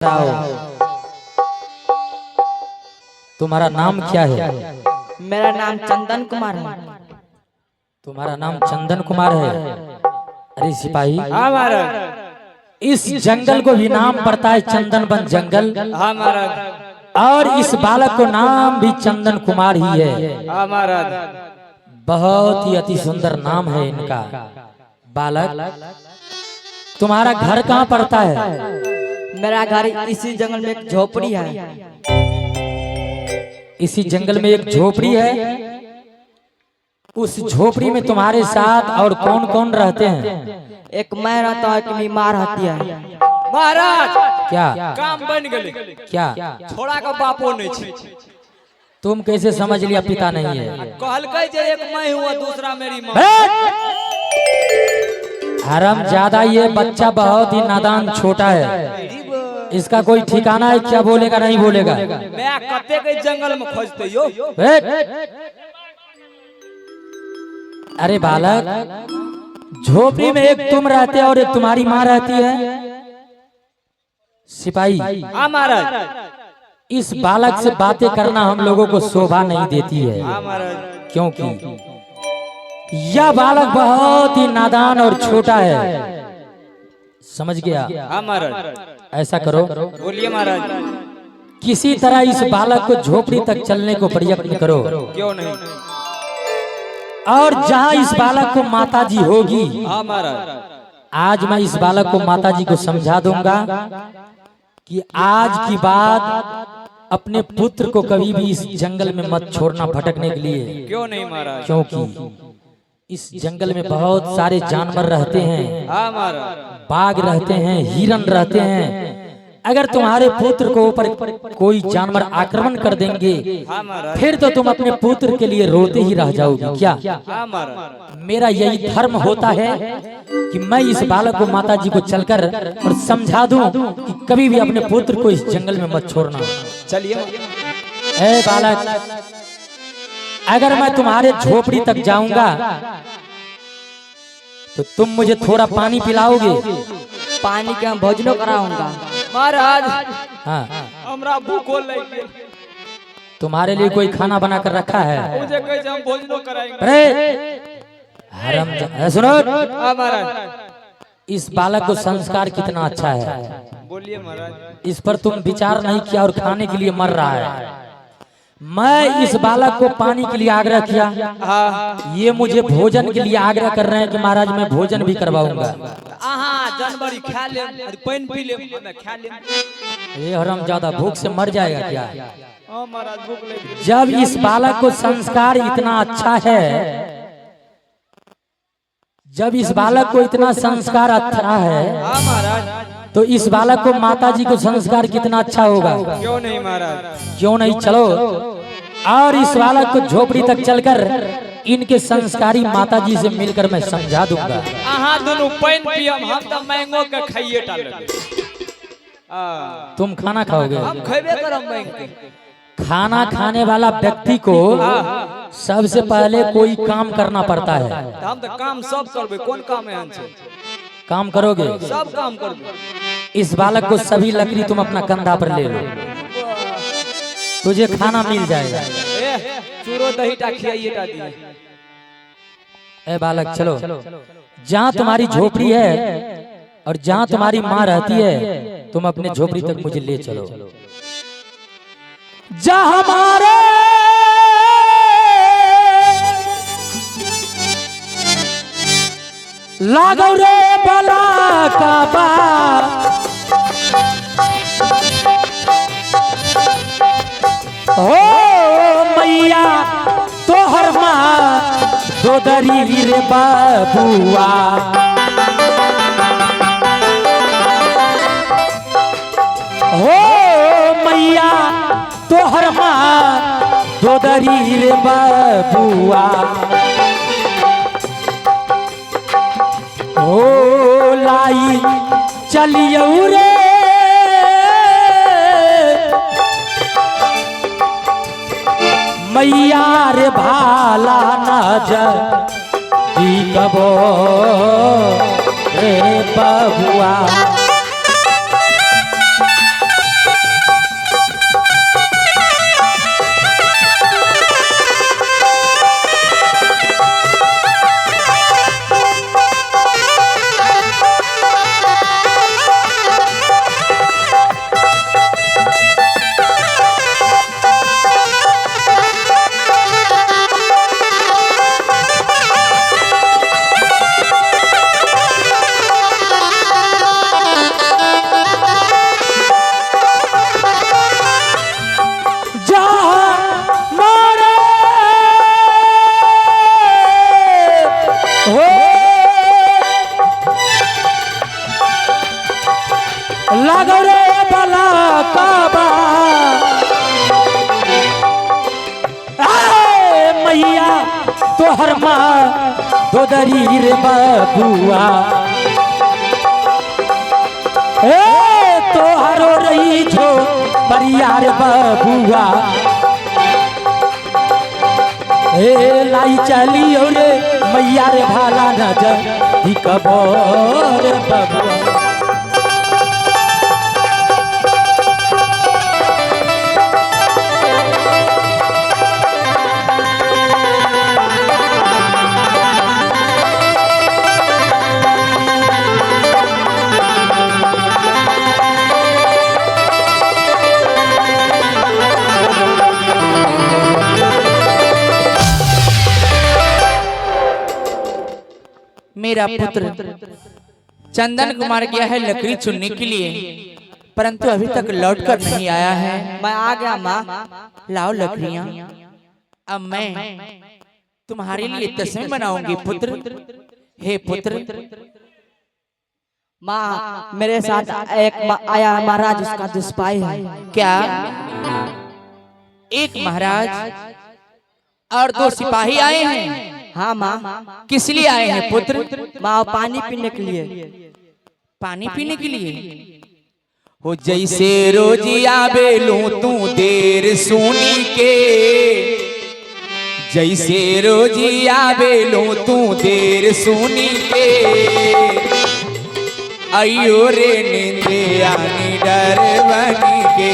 बताओ तुम्हारा नाम क्या है? मेरा नाम चंदन कुमार है। तुम्हारा नाम चंदन कुमार है? अरे सिपाही, हाँ महाराज। इस जंगल को भी नाम पड़ता है चंदन बन जंगल। हाँ महाराज। और इस बालक को नाम भी चंदन कुमार ही है। हाँ महाराज। बहुत ही अति सुंदर नाम है इनका। बालक, तुम्हारा घर कहाँ पड़ता है? मेरा घर इसी जंगल में एक झोपड़ी है। इसी जंगल में एक झोपड़ी है। उस झोपड़ी में तुम्हारे साथ और कौन कौन रहते हैं? एक मैं रहता हूँ, एक बीमार रहती है। महाराज क्या काम बन गए? क्या छोड़ा का बापो नहीं छे। तुम कैसे समझ लिया पिता नहीं है? कहल जे एक मैं हुआ, दूसरा मेरी माँ। हरम ज्यादा, ये बच्चा बहुत ही नादान छोटा है। इसका कोई ठिकाना है? क्या बोलेगा नहीं बोलेगा? मैं कते के जंगल में खोजते यो। अरे बालक, झोपड़ी में एक तुम रहते और एक तुम्हारी माँ रहती है। सिपाही, हाँ महाराज। इस बालक से बातें करना हम लोगों को शोभा नहीं देती है। हाँ महाराज। क्योंकि यह बालक बहुत ही नादान और छोटा है। समझ गया? हाँ महाराज। ऐसा करो, बोलिए महाराज। किसी तरह इस बालक को झोपड़ी तक चलने को प्रयत्न करो। क्यों नहीं? और जहाँ इस बालक को माताजी होगी, हाँ महाराज। आज मैं इस बालक को माताजी को समझा दूंगा कि आज की बात अपने पुत्र को कभी भी इस जंगल में मत छोड़ना भटकने के लिए। क्यों नहीं महाराज? क्योंकि इस जंगल में बहुत सारे जानवर रहते हैं। हाँ महाराज। बाघ रहते हैं, हिरन रहते हैं। अगर तुम्हारे पुत्र को ऊपर कोई जानवर आक्रमण कर देंगे, हाँ महाराज। फिर तो तुम अपने पुत्र के लिए रोते ही रह जाओगी। क्या? हाँ महाराज। मेरा यही धर्म होता है कि मैं इस बालक को माताजी को चलकर और समझा दूं कि कभी भी अपने पुत्र को इस जंगल में मत छोड़ना। चलिए। ए बालक, अगर मैं तुम्हारे झोपड़ी तक जाऊंगा तो तुम मुझे थोड़ा पानी पिलाओगे? पानी के हम भोजनो कराऊंगा महाराज। हाँ, हमरा भूखो लगी। तुम्हारे लिए कोई खाना बना कर रखा है? मुझे कैसे हम भोजनो कराएंगे? अरे हरम, सुनो। हाँ महाराज। इस बालक को संस्कार कितना अच्छा है, बोलिए महाराज। इस पर तुम विचार नहीं किया और खाने के लिए मर रहा है। मैं इस बालक को पानी के लिए आग्रह किया, हाँ। ये मुझे भोजन के लिए आग्रह कर रहे हैं कि महाराज मैं भोजन भी करवाऊंगा। जानवरी खा ले, पानी पी ले, मैं खा ले। ये हरम ज्यादा भूख से मर जाएगा क्या? हाँ महाराज, भूख लगी। जब इस बालक को संस्कार इतना अच्छा है, जब इस बालक को इतना संस्कार अच्छा है, हाँ महाराज। तो इस बालक को माताजी को संस्कार कितना अच्छा होगा। क्यों नहीं महाराज? क्यों नहीं? चलो, और इस बालक को झोपड़ी तक चलकर इनके संस्कारी माताजी से मिलकर मैं समझा दूंगा। दोनों पानी पियम, हम तो मैंगो का खाइए टाले। तुम खाना खाओगे? हम खेबे करम मैंगो। खाना खाने वाला व्यक्ति को सबसे पहले कोई काम करना पड़ता है। हम तो काम सब करबे। कौन काम है हमसे? काम करोगे? सब काम करबे। इस बालक को सभी लकड़ी तुम अपना कंधा पर ले लो, तुझे खाना मिल जाएगा। चूरो दही टा खियाइए टा दिए। ए बालक, चलो, जहाँ तुम्हारी झोपड़ी है और जहाँ तुम्हारी माँ रहती है, तुम अपने झोपड़ी तक मुझे ले चलो। जहाँ हमारे लागो रे बला का बा, ओ मैया तोहर माँ दो दरी रे बाबुआ, हो मैया तोहर माँ दो दरी रे बाबुआ, ओ लाई चलियो रे मैया रे भाला नजर कबो रे बबुआ। बाला काबा मैया तोहर माँ दो दरीर बबुआ तोहरो रही छो परियार बबुआ लाई चली और मैया रे भाला नजर कबोर बबुआ मेरा पुत्र चंदन कुमार गया है लकड़ी चुनने के लिए, परंतु अभी तक लौट कर नहीं आया है। मैं आ गया माँ। लाओ लकड़ियाँ, अब मैं तुम्हारे लिए तस्वीर बनाऊंगी पुत्र। हे पुत्र। माँ मेरे साथ एक आया महाराज, उसका दुष्पाई है। क्या? एक महाराज और दो सिपाही आए हैं? हाँ माँ। किस लिए आए हैं पुत्र? माँ पानी पीने के लिए। पानी पीने के लिए? हो जैसे रोजी आवे लूं तू देर सुनी के, जैसे रोजी आवे लूं तू देर सुनी के, अयो रे नींदे आनी डर बनी के,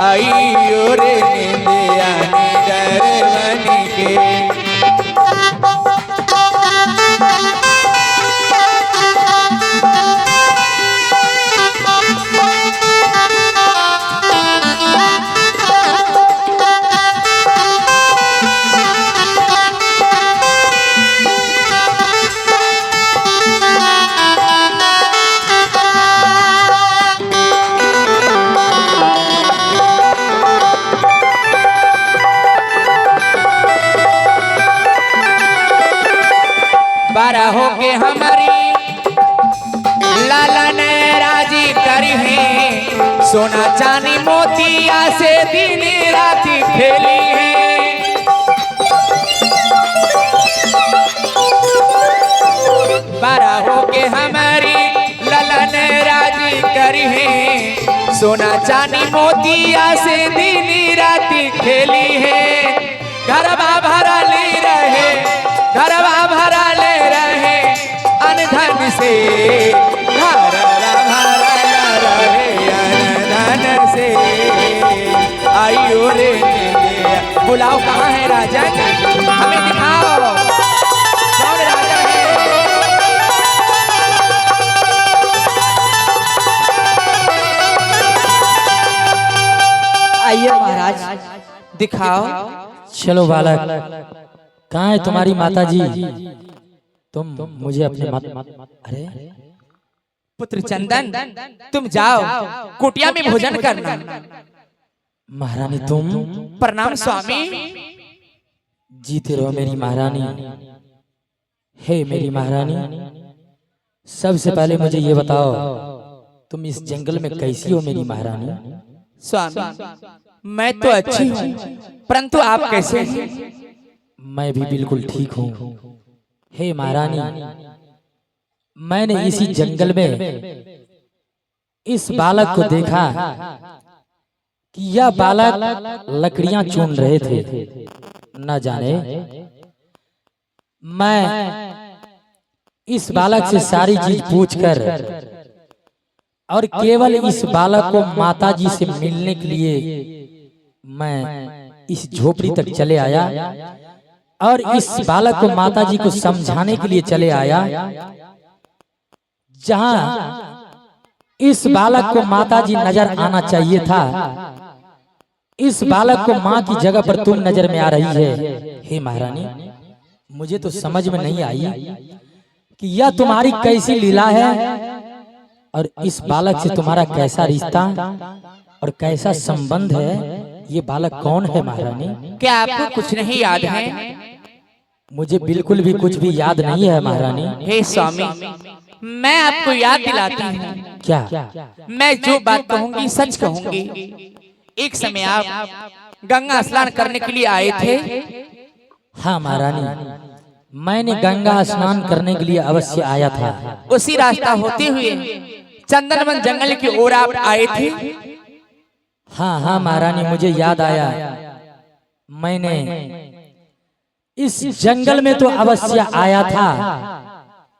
अयो रे नींदे आनी डर बनी के। बारह हो के हमारी लाला ने राजी करी है, सोना चांदी मोतिया से दिन राति खेली है। बारह हो के हमारी लाला ने राजी करी है, सोना चांदी मोतिया से दिन राति खेली है। घरवा भरा ले रहे, घरवा भरा ले रहे अनधन से, घरवा भरा रहे अनधन से, आइयो रे बुलाओ कहाँ है राजन, हमें दिखाओ कौन राजा है। आइए महाराज दिखाओ। चलो बालक, कहाँ है तुम्हारी माताजी? तुम मुझे अपने अरे पुत्र चंदन, तुम जाओ कुटिया में भोजन करना। महारानी तुम? प्रणाम स्वामी। जीते रहो मेरी महारानी। हे मेरी महारानी, सबसे पहले मुझे ये बताओ, तुम इस जंगल में कैसी हो मेरी महारानी? स्वामी मैं तो अच्छी हूँ, परंतु आप कैसे हैं? मैं भी बिल्कुल ठीक हूँ। हे महारानी, मैंने इसी जंगल में इस बालक को देखा कि यह बालक लकड़ियां चुन रहे थे। न जाने मैं इस बालक से सारी चीज पूछकर और केवल इस बालक को माताजी से मिलने के लिए मैं इस झोपड़ी तक चले आया और इस बालक को माताजी को समझाने के लिए चले आया, जहां इस बालक को माताजी नजर आना चाहिए था, इस बालक को माँ की जगह पर तुम नजर में आ रही है। हे महारानी, मुझे तो समझ में नहीं आई कि यह तुम्हारी कैसी लीला है और इस बालक से तुम्हारा कैसा रिश्ता और कैसा संबंध है। ये बालक कौन है महारानी? क्या आपको कुछ नहीं याद है? मुझे बिल्कुल भी कुछ भी याद नहीं है महारानी। हे स्वामी, मैं आपको याद दिलाती हूँ, क्या? मैं जो बात कहूंगी सच कहूंगी। एक समय आप गंगा स्नान करने के लिए आए थे। हाँ महारानी, मैंने गंगा स्नान करने के लिए अवश्य आया था। उसी रास्ता होते हुए चंदनवन जंगल की ओर आप आए थे। हाँ हाँ महारानी, मुझे याद आया। मैंने इस जंगल में तो अवश्य आया था,